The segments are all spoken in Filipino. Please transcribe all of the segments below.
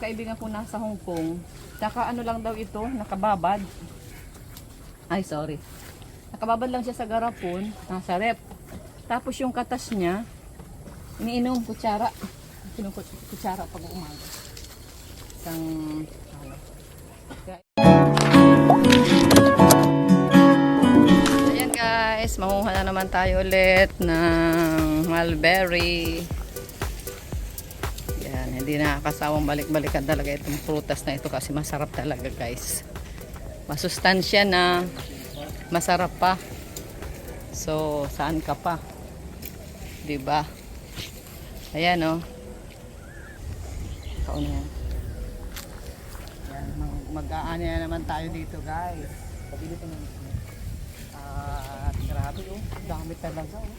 kaibigan ko nasa Hong Kong. Saka ano lang daw ito, nakababad. Ay, sorry. Nakababad lang siya sa garapon, nasa rep. Tapos yung katas niya, iniinom kutsara. Kutsara pag umaga. Isang, ano. Ayan guys, manguha na naman tayo ulit ng mulberry. Yan, hindi nakakasawang balik-balikan talaga itong prutas na ito kasi masarap talaga guys. Masustansya na, masarap pa. So, saan ka pa? 'Di ba? Ayan oh. Kauna yan. Yan, mag-aani na naman tayo dito, guys. Pabili pa naman. Grabe oh. Dami talaga oh.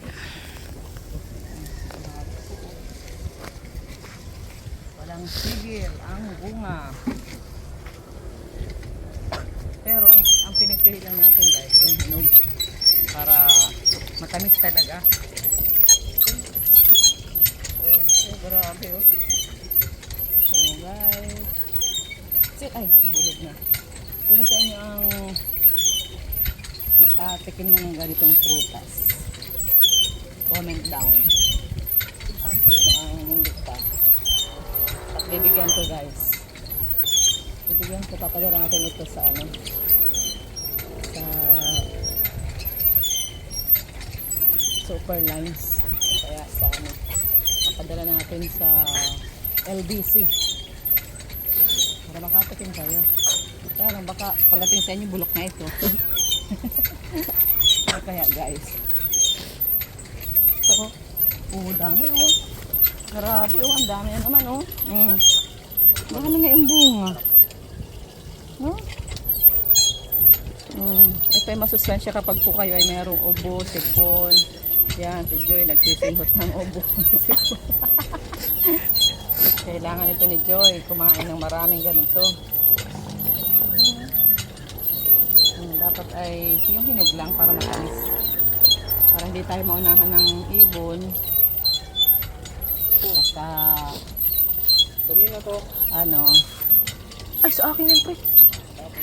Walang sigil ang bunga. Pero ang pinipili lang natin guys, yung hinog para matamis talaga. Grabe oh. So guys. Ay, nahulog na. Ito sa inyo ang nakatikim na ng ganitong prutas. Comment down. At sino ang hindi pa. At bibigyan ko guys. Bibigyan ko, papadala natin ito sa ano. Sa Superlines. Kaya sa ano. Papadala natin sa LBC para makatikim kayo. Kaya lang baka pagdating sa inyo bulok na ito. Kaya guys, so, dami oh. Grabe oh, ang dami na naman oh. Dami nga yung bunga no? Ito ay masustansya kapag po kayo ay mayroong ubo, sipon. Yan, si Joy nagsisinghot ng ubo. Kailangan ito ni Joy kumain ng maraming ganito. Dapat ay yung hinog lang para matamis. Para hindi tayo maunahan ng ibon. Basta ano. Ay, sa akin yan pre.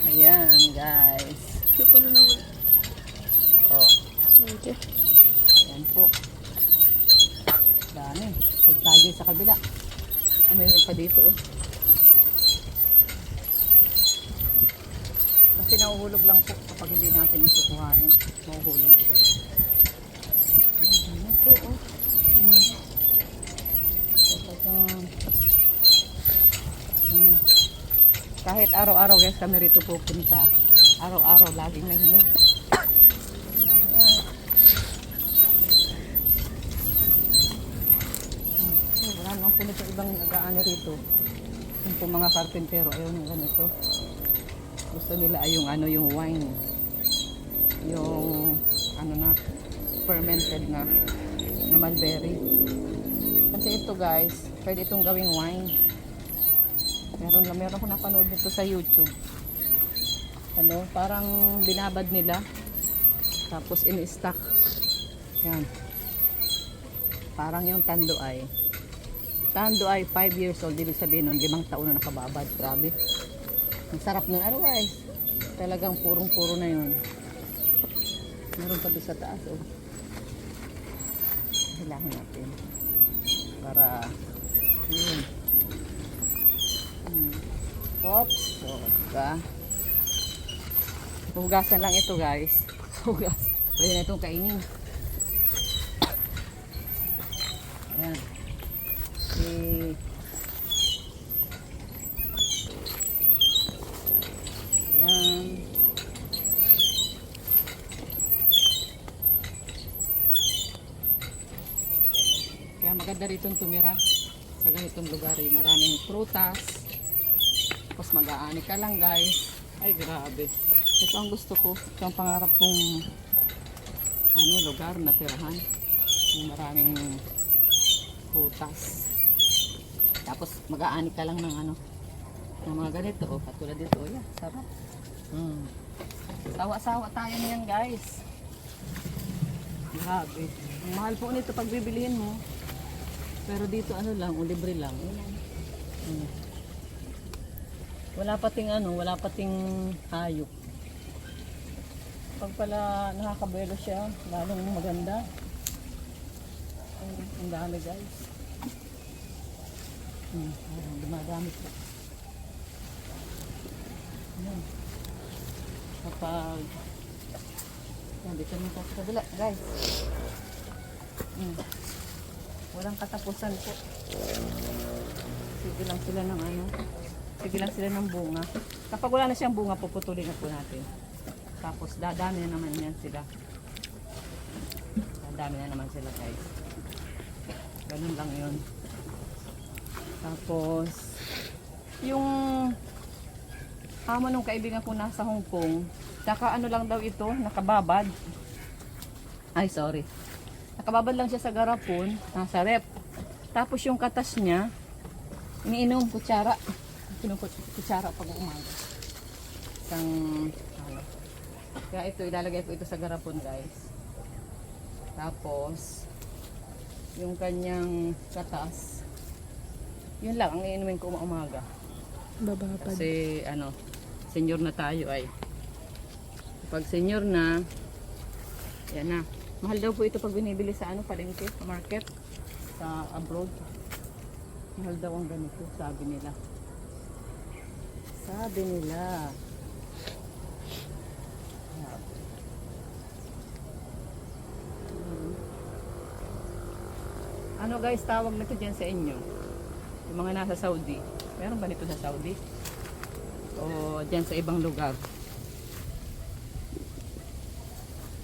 Ayan guys. Yung pala na wala. Oh. Okay. Ayan po. Dami. Tayo sa kabila. Ay, mayroon pa dito oh. Kasi nahuhulog lang po kapag hindi natin ito kuhain. Nahuhulog siya. Ayan po oh. Kahit araw-araw guys kami rito pupunta. Araw-araw laging may hinog. Wala naman po nito ibang nag-aani rito. Yung po mga karpentero ayaw ng ganito. Gusto nila ay yung ano, yung wine. Yung ano na fermented na mulberry. Kasi ito guys, pwede itong gawing wine. Meron ko napanood nito sa YouTube. Ano, parang binabad nila. Tapos in-stack. Yan. Parang yung tanduay. Tanduay 5 years old, ibig sabihin nun 5 taon na nakababad. Grabe. Ang sarap nun. Ano guys? Talagang purong-puro na yun. Meron pa doon sa taas oh. Hilahin natin. Para yun. Oops. So, diba? Hugasan lang ito guys. Hugas. Pwede na itong kainin. Ayan. Ayan. Kaya maganda rito tumira sa ganitong lugar. Maraming prutas. Tapos mag-aani ka lang guys. Ay grabe. Ito ang gusto ko. Ito ang pangarap kong ano, lugar na tirahan. Yung maraming prutas. Tapos mag-aani ka lang ng ano, ng mga ganito. Oh, katulad dito. Oh, yeah, sarap. Sawa-sawa tayo niyan guys. Grabe. Ang mahal po nito pag bibilihin mo. Pero dito ano lang, libre lang. Wala pating hayop. Pag pala nakakabuelo siya, lalong maganda. Ang dami guys. Dumadami po. Ayan. Kapag dito naman po sa kabila guys. Walang katapusan po. Sige lang sila ng ano. Sige lang sila ng bunga. Kapag wala na siyang bunga, puputulin na po natin. Tapos dadami na naman yan sila. Dadami na naman sila guys. Ganun lang yun. Tapos yung amo nung kaibigan ko nasa Hong Kong, saka ano lang daw ito, nakababad. Ay sorry. Nakababad lang siya sa garapon, nasa rep. Tapos yung katas niya, iniinom kutsara. Kutsara pag umaga. Isang ano. Kaya ito, ilalagay ko ito sa garapon guys. Tapos yung kanyang katas, yun lang ang iinumin ko umaga. Bababad. Kasi ano, senior na tayo ay. Pag senior na, yan na. Mahal daw po ito pag binibili sa ano, palengke, sa market, sa abroad. Mahal daw ang ganito, sabi nila. Sabi nila. Ano guys, tawag na ito dyan sa inyo? Yung mga nasa Saudi. Meron ba nito sa Saudi? O dyan sa ibang lugar?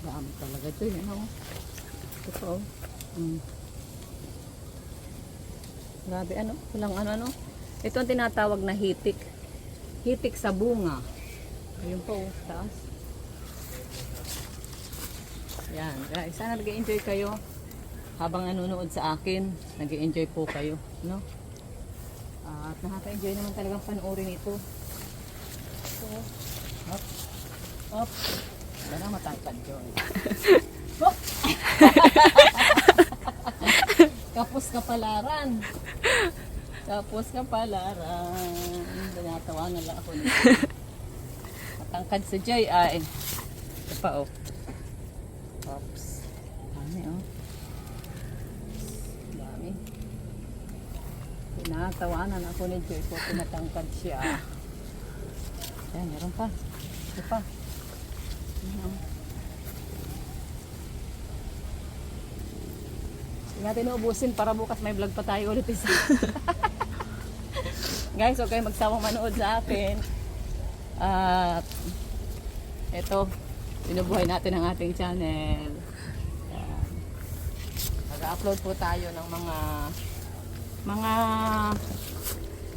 Dami talaga ito yun. Ano? Ito oh. Grabe ano? Walang ano. Ito ang tinatawag na hitik. Hitik sa bunga. Ayun po, taas. Yan guys, sana nag-enjoy kayo. Habang nanonood sa akin, nag-enjoy po kayo, no? At nakaka-enjoy naman talagang panoorin ito. So, up. Wala na matangkad yun. Hop! Kapos kapalaran. Kapos kapalaran. Natawa na lang ako nito. Matangkad sa Joy ay. Ito pa oh. Oops. Dami oh. Dami. Pinatawanan ako ni Joy ko. Pinatangkad siya. Ayan, meron pa. Ito pa. Hindi natin naubusin para bukas may vlog pa tayo ulit isa. Guys, okay, magsawang manood sa akin. At ito, binubuhay natin ang ating channel. Mag-upload po tayo ng mga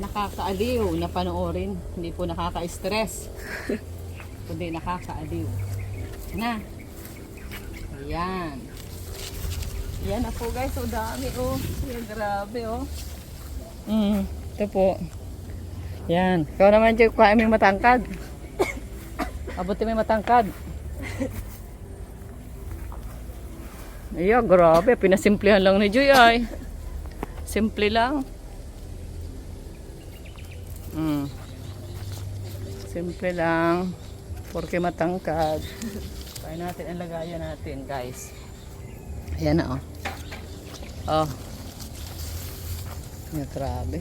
nakakaaliw na panoorin. Hindi po nakaka-stress. Kundi nakakaaliw. Na. Ayan. Yan na po guys. So dami oh. Yan, grabe oh. Ito po. Yan. Ikaw naman dyan kung aming matangkad. Abuti may matangkad. Ayan, grabe. Pinasimplihan lang ni Joy ay. Simple lang. Simple lang. Porque matangkad. Kaya natin ang lagayan natin guys. Ayan na oh. Oh. Ayan, grabe.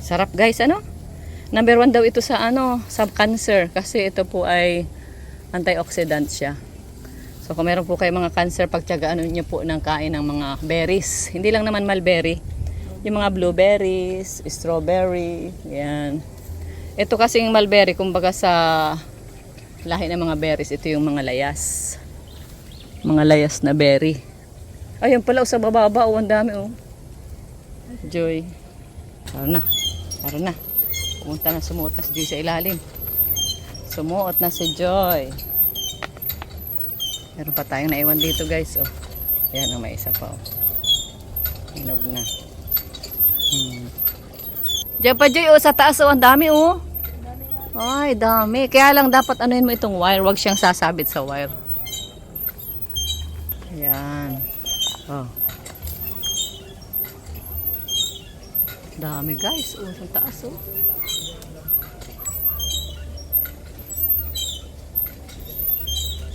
Sarap guys, ano? Number 1 daw ito sa ano, sa cancer. Kasi ito po ay antioxidant siya. So kung meron po kayo mga cancer, pagtyagaan nyo po ng kain ng mga berries. Hindi lang naman mulberry. Yung mga blueberries, strawberry, yan. Ito kasing mulberry, kumbaga sa lahi ng mga berries, ito yung mga layas. Mga layas na berry. Ayun pala, sa bababa, oh, ang dami, oh. Joy. Tara na. Pumunta na, sumuot na si Joy sa ilalim. Sumuot na si Joy. Meron pa tayong naiwan dito, guys, oh. Yan, oh, may isa pa, oh. Hinog na. Diyan pa Joy, oh, sa taas oh, ang dami oh. Ay, dami. Kaya lang dapat anuhin mo itong wire, wag siyang sasabit sa wire. Ayan. Oh. Dami guys. Oh, sa taas oh.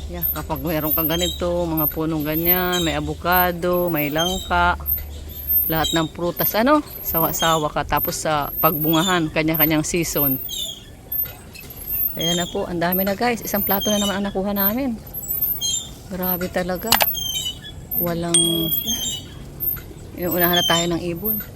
Yeah, kapag mayroon kang ganito, mga punong ganyan, may avocado, may langka, lahat ng prutas, ano, sawa-sawa ka. Tapos sa pagbungahan, kanya-kanyang season. Ayan na po, ang dami na guys. Isang plato na naman ang nakuha namin. Grabe talaga. Walang, yung unahan na tayo ng ibon.